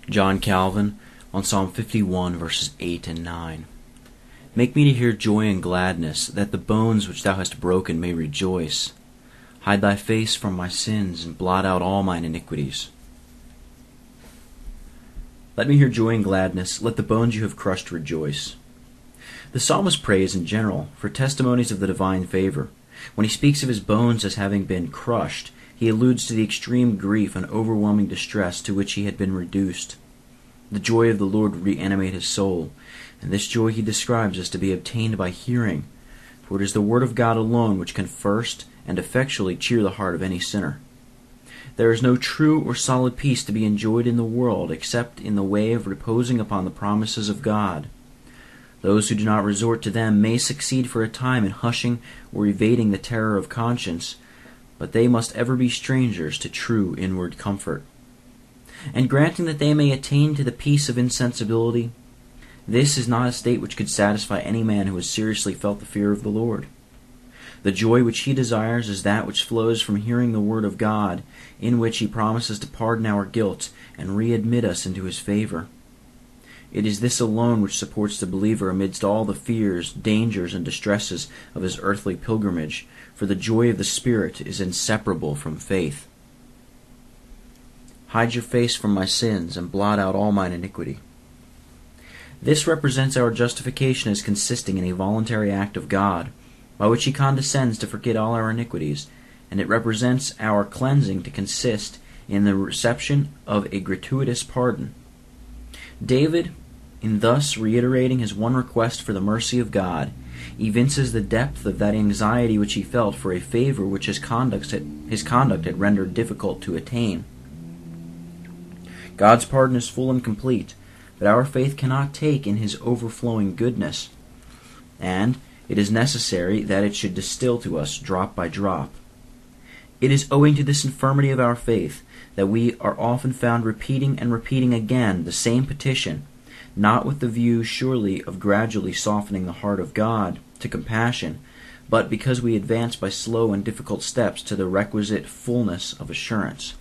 John Calvin on Psalm 51, verses 8 and 9. Make me to hear joy and gladness, that the bones which thou hast broken may rejoice. Hide thy face from my sins, and blot out all mine iniquities. Let me hear joy and gladness, let the bones you have crushed rejoice. The psalmist prays in general for testimonies of the divine favor. When he speaks of his bones as having been crushed, he alludes to the extreme grief and overwhelming distress to which he had been reduced. The joy of the Lord would reanimate his soul, and this joy he describes as to be obtained by hearing, for it is the word of God alone which can first and effectually cheer the heart of any sinner. There is no true or solid peace to be enjoyed in the world except in the way of reposing upon the promises of God. Those who do not resort to them may succeed for a time in hushing or evading the terror of conscience, but they must ever be strangers to true inward comfort. And granting that they may attain to the peace of insensibility, this is not a state which could satisfy any man who has seriously felt the fear of the Lord. The joy which he desires is that which flows from hearing the word of God, in which he promises to pardon our guilt and readmit us into his favor. It is this alone which supports the believer amidst all the fears, dangers, and distresses of his earthly pilgrimage, for the joy of the Spirit is inseparable from faith. Hide your face from my sins, and blot out all mine iniquity. This represents our justification as consisting in a voluntary act of God, by which he condescends to forget all our iniquities, and it represents our cleansing to consist in the reception of a gratuitous pardon. David, in thus reiterating his one request for the mercy of God, evinces the depth of that anxiety which he felt for a favor which his conduct had rendered difficult to attain. God's pardon is full and complete, but our faith cannot take in his overflowing goodness, and it is necessary that it should distill to us drop by drop. It is owing to this infirmity of our faith that we are often found repeating and repeating again the same petition, not with the view surely of gradually softening the heart of God to compassion, but because we advance by slow and difficult steps to the requisite fullness of assurance.